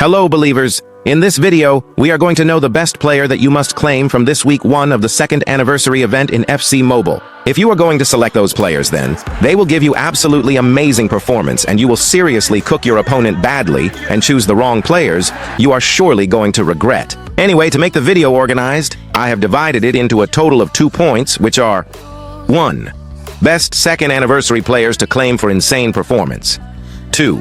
Hello, believers. In this video, we are going to know the best player that you must claim from this week 1 of the second anniversary event in FC Mobile. If you are going to select those players then, they will give you absolutely amazing performance and you will seriously cook your opponent badly and choose the wrong players, you are surely going to regret. Anyway, to make the video organized, I have divided it into a total of 2 points, which are 1. Best second anniversary players to claim for insane performance. 2.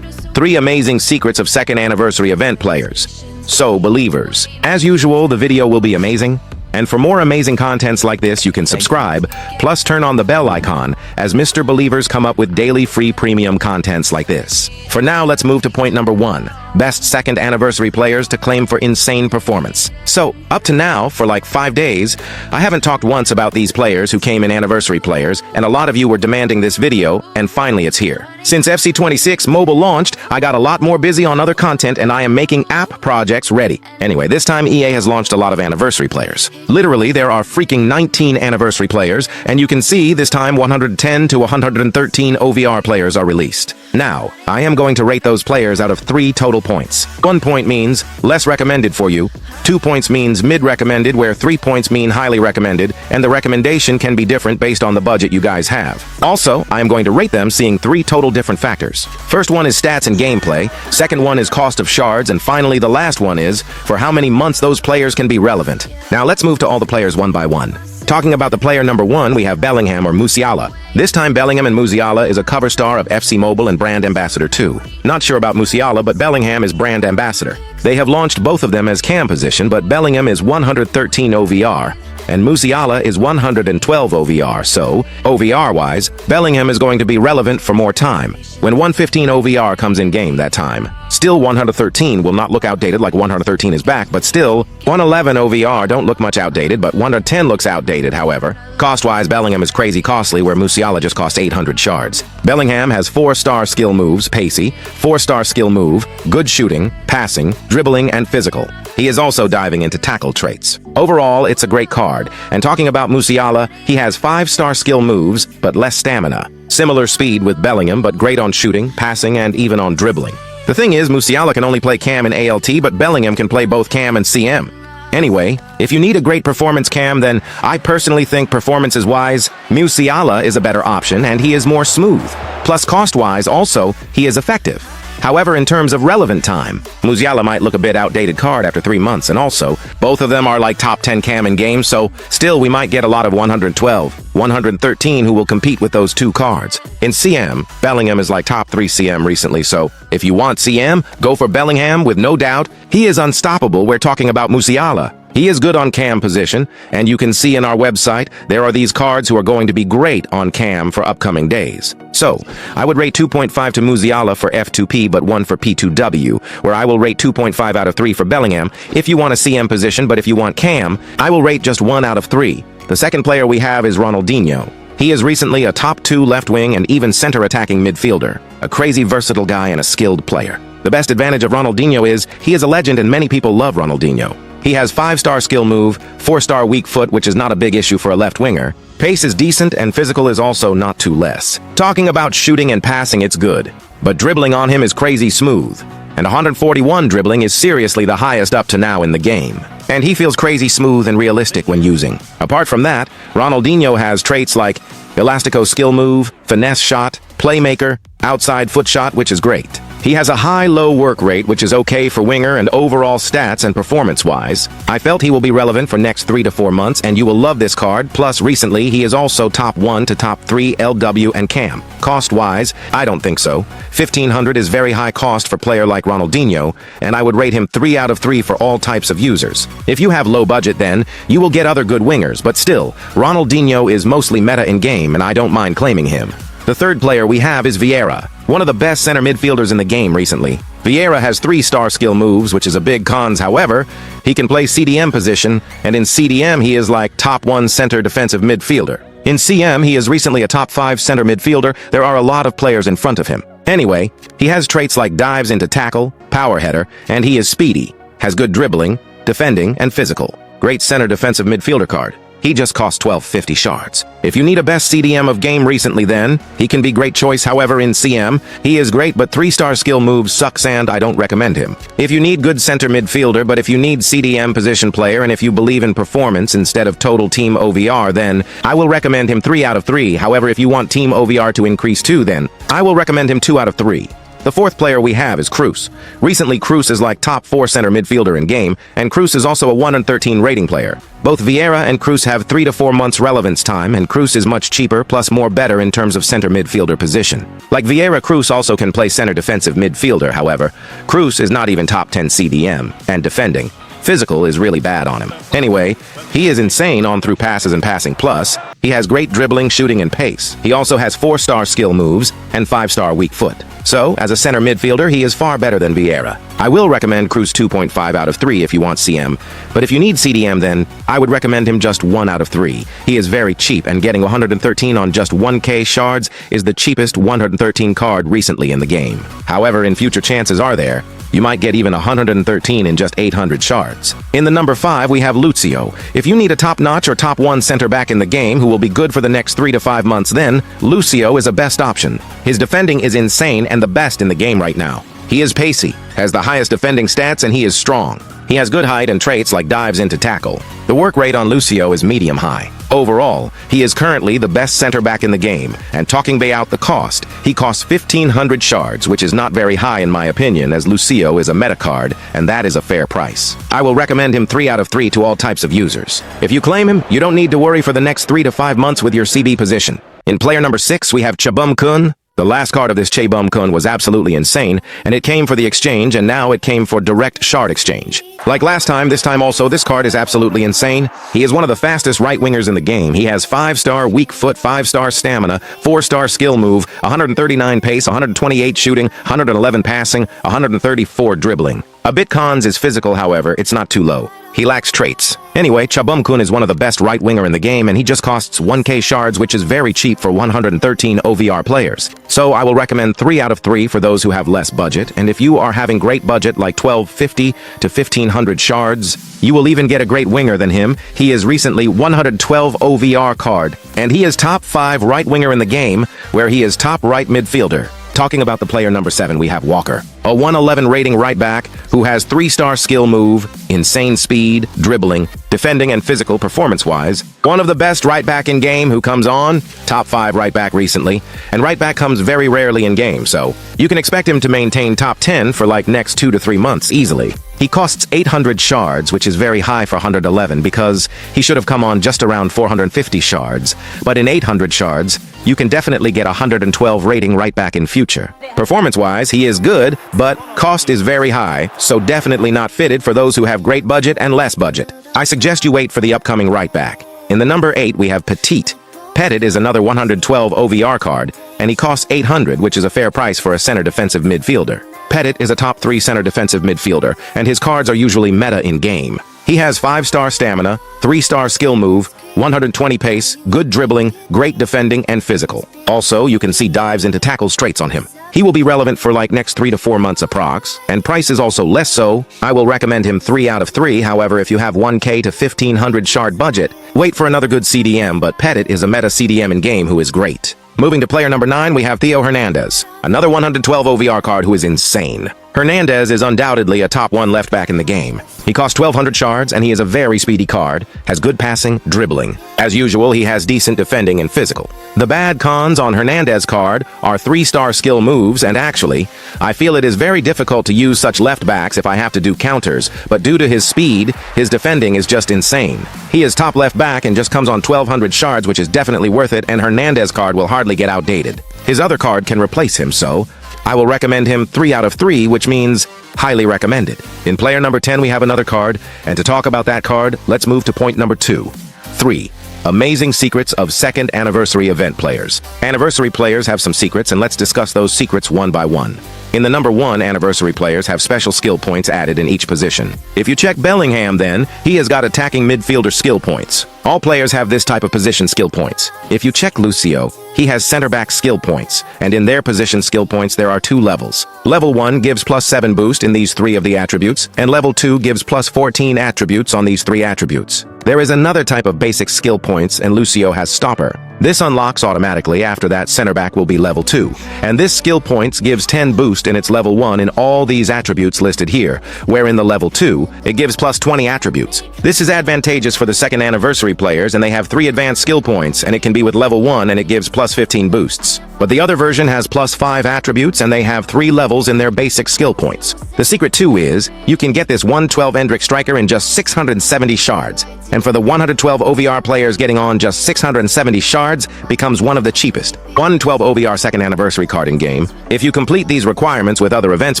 3 amazing secrets of second anniversary event players. So, believers, as usual, the video will be amazing. And for more amazing contents like this, you can subscribe, plus turn on the bell icon, as Mr. Believers come up with daily free premium contents like this. For now, let's move to point number 1. Best second anniversary players to claim for insane performance. So, up to now, for like 5 days, I haven't talked once about these players who came in anniversary players, and a lot of you were demanding this video, and finally it's here. Since FC26 Mobile launched, I got a lot more busy on other content and I am making app projects ready. Anyway, this time EA has launched a lot of anniversary players. Literally, there are freaking 19 anniversary players, and you can see this time 110 to 113 OVR players are released. Now, I am going to rate those players out of 3 total points. 1 point means less recommended for you, 2 points means mid-recommended, where 3 points mean highly recommended, and the recommendation can be different based on the budget you guys have. Also, I am going to rate them seeing 3 total different factors. First one is stats and gameplay, second one is cost of shards, and finally the last one is for how many months those players can be relevant. Now let's move to all the players one by one. Talking about the player number 1, we have Bellingham or Musiala. This time Bellingham and Musiala is a cover star of FC Mobile and brand ambassador too. Not sure about Musiala, but Bellingham is brand ambassador. They have launched both of them as cam position, but Bellingham is 113 OVR, and Musiala is 112 OVR, so, OVR-wise, Bellingham is going to be relevant for more time. When 115 OVR comes in game that time, still 113 will not look outdated like 113 is back, but still, 111 OVR don't look much outdated, but 110 looks outdated, however. Cost-wise, Bellingham is crazy costly, where Musiala just cost 800 shards. Bellingham has 4-star skill moves, pacey, 4-star skill move, good shooting, passing, dribbling, and physical. He is also diving into tackle traits. Overall, it's a great card, and talking about Musiala, he has 5-star skill moves, but less stamina. Similar speed with Bellingham, but great on shooting, passing, and even on dribbling. The thing is, Musiala can only play cam and ALT, but Bellingham can play both cam and CM. Anyway, if you need a great performance cam, then I personally think performances-wise, Musiala is a better option, and he is more smooth. Plus cost-wise, also, he is effective. However, in terms of relevant time, Musiala might look a bit outdated card after 3 months, and also, both of them are like top 10 cam in games, so still we might get a lot of 112, 113 who will compete with those 2 cards. In CM, Bellingham is like top 3 CM recently, so if you want CM, go for Bellingham with no doubt. He is unstoppable. We're talking about Musiala. He is good on cam position, and you can see in our website, there are these cards who are going to be great on cam for upcoming days. So, I would rate 2.5 to Musiala for F2P, but 1 for P2W, where I will rate 2.5 out of 3 for Bellingham if you want a CM position, but if you want cam, I will rate just 1 out of 3. The second player we have is Ronaldinho. He is recently a top 2 left wing and even center attacking midfielder, a crazy versatile guy and a skilled player. The best advantage of Ronaldinho is he is a legend and many people love Ronaldinho. He has 5-star skill move, 4-star weak foot, which is not a big issue for a left winger. Pace is decent and physical is also not too less. Talking about shooting and passing, it's good. But dribbling on him is crazy smooth. And 141 dribbling is seriously the highest up to now in the game. And he feels crazy smooth and realistic when using. Apart from that, Ronaldinho has traits like Elastico skill move, finesse shot, playmaker, outside foot shot, which is great. He has a high-low work rate, which is okay for winger and overall stats and performance-wise. I felt he will be relevant for next 3 to 4 months, and you will love this card. Plus, recently, he is also top 1 to top 3 LW and cam. Cost-wise, I don't think so. 1,500 is very high cost for player like Ronaldinho, and I would rate him 3 out of 3 for all types of users. If you have low budget then, you will get other good wingers, but still, Ronaldinho is mostly meta in-game, and I don't mind claiming him. The third player we have is Vieira, one of the best center midfielders in the game recently. Vieira has 3-star skill moves, which is a big cons. However, he can play CDM position, and in CDM he is like top 1 center defensive midfielder. In CM, he is recently a top 5 center midfielder. There are a lot of players in front of him. Anyway, he has traits like dives into tackle, power header, and he is speedy, has good dribbling, defending, and physical. Great center defensive midfielder card. He just costs 1250 shards. If you need a best CDM of game recently then, he can be great choice. However, in CM, he is great but 3-star skill moves sucks and I don't recommend him. If you need good center midfielder but if you need CDM position player and if you believe in performance instead of total team OVR, then I will recommend him 3 out of 3. However, if you want team OVR to increase too, then I will recommend him 2 out of 3. The fourth player we have is Cruz. Recently, Cruz is like top 4 center midfielder in game, and Cruz is also a 113 rating player. Both Vieira and Cruz have 3 to 4 months relevance time, and Cruz is much cheaper plus more better in terms of center midfielder position. Like Vieira, Cruz also can play center defensive midfielder, however. Cruz is not even top 10 CDM, and defending. Physical is really bad on him. Anyway, he is insane on through passes and passing plus. He has great dribbling, shooting, and pace. He also has 4-star skill moves and 5-star weak foot. So, as a center midfielder, he is far better than Vieira. I will recommend Cruz 2.5 out of 3 if you want CM, but if you need CDM then, I would recommend him just 1 out of 3. He is very cheap, and getting 113 on just 1k shards is the cheapest 113 card recently in the game. However, in future chances are there, you might get even 113 in just 800 shards. In the number 5, we have Lucio. If you need a top-notch or top 1 center back in the game who will be good for the next 3 to 5 months, then Lucio is a best option. His defending is insane and the best in the game right now. He is pacey, has the highest defending stats, and he is strong. He has good height and traits like dives into tackle. The work rate on Lucio is medium-high. Overall, he is currently the best center back in the game, and talking about the cost, he costs 1500 shards, which is not very high in my opinion, as Lucio is a meta card, and that is a fair price. I will recommend him 3 out of 3 to all types of users. If you claim him, you don't need to worry for the next 3 to 5 months with your CB position. In player number 6, we have Chabum Kun. The last card of this Chabum Kun was absolutely insane, and it came for the exchange, and now it came for direct shard exchange. Like last time, this time also, this card is absolutely insane. He is one of the fastest right-wingers in the game. He has 5-star weak foot, 5-star stamina, 4-star skill move, 139 pace, 128 shooting, 111 passing, 134 dribbling. A bit cons is physical, however, it's not too low. He lacks traits. Anyway, Chabum Kun is one of the best right-winger in the game, and he just costs 1k shards, which is very cheap for 113 OVR players. So I will recommend 3 out of 3 for those who have less budget, and if you are having great budget like 1250 to 1500 shards, you will even get a great winger than him. He is recently 112 OVR card, and he is top 5 right-winger in the game, where he is top right midfielder. Talking about the player number 7, we have Walker, a 111 rating right back who has 3-star skill move, insane speed, dribbling, defending, and physical performance-wise. One of the best right back in game who comes on, top 5 right back recently, and right back comes very rarely in game, so you can expect him to maintain top 10 for like next 2 to 3 months easily. He costs 800 shards, which is very high for 111 because he should have come on just around 450 shards, but in 800 shards, you can definitely get 112 rating right back in future. Performance-wise, he is good, but cost is very high, so definitely not fitted for those who have great budget and less budget. I suggest you wait for the upcoming right back. In the number 8, we have Petit. Petit is another 112 OVR card, and he costs 800, which is a fair price for a center defensive midfielder. Petit is a top 3 center defensive midfielder, and his cards are usually meta in game. He has 5-star stamina, 3-star skill move, 120 pace, good dribbling, great defending, and physical. Also, you can see dives into tackle traits on him. He will be relevant for like next 3 to 4 months approx, and price is also less so. I will recommend him 3 out of 3, however if you have 1k to 1500 shard budget, wait for another good CDM, but Petit is a meta CDM in game who is great. Moving to player number 9, we have Theo Hernandez, another 112 OVR card who is insane. Hernandez is undoubtedly a top 1 left back in the game. He costs 1200 shards, and he is a very speedy card, has good passing, dribbling. As usual, he has decent defending and physical. The bad cons on Hernandez card are 3-star skill moves, and actually, I feel it is very difficult to use such left backs if I have to do counters, but due to his speed, his defending is just insane. He is top left back and just comes on 1200 shards, which is definitely worth it, and Hernandez card will hardly get outdated. His other card can replace him, so I will recommend him 3 out of 3, which means highly recommended. In player number 10, we have another card, and to talk about that card, let's move to point number 2. 3. Amazing secrets of second anniversary event players. Anniversary players have some secrets, and let's discuss those secrets one by one. In the number 1, anniversary players have special skill points added in each position. If you check Bellingham, then he has got attacking midfielder skill points. All players have this type of position skill points. If you check Lucio, he has center back skill points, and in their position skill points there are 2 levels. Level 1 gives +7 boost in these 3 of the attributes, and level 2 gives +14 attributes on these 3 attributes. There is another type of basic skill points, and Lucio has Stopper. This unlocks automatically. After that, center back will be level 2. And this skill points gives 10 boost in its level 1 in all these attributes listed here, where in the level 2, it gives plus 20 attributes. This is advantageous for the second anniversary players, and they have 3 advanced skill points, and it can be with level 1 and it gives plus 15 boosts. But the other version has plus 5 attributes, and they have 3 levels in their basic skill points. The secret too is, you can get this 112 Endrick Striker in just 670 shards. And for the 112 OVR players, getting on just 670 shards becomes one of the cheapest. 112 OVR second anniversary card in game. If you complete these requirements with other events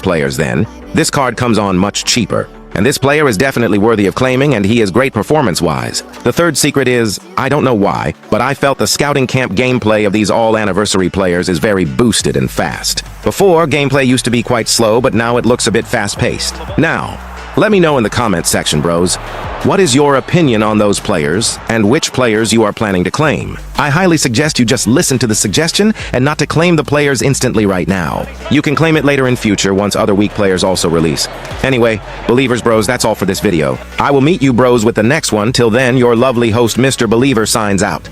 players then, this card comes on much cheaper. And this player is definitely worthy of claiming, and he is great performance-wise. The third secret is, I don't know why, but I felt the scouting camp gameplay of these all-anniversary players is very boosted and fast. Before, gameplay used to be quite slow, but now it looks a bit fast-paced. Now, let me know in the comments section, bros. What is your opinion on those players, and which players you are planning to claim? I highly suggest you just listen to the suggestion and not to claim the players instantly right now. You can claim it later in future once other weak players also release. Anyway, believers bros, that's all for this video. I will meet you bros with the next one. Till then, your lovely host Mr. Believer signs out.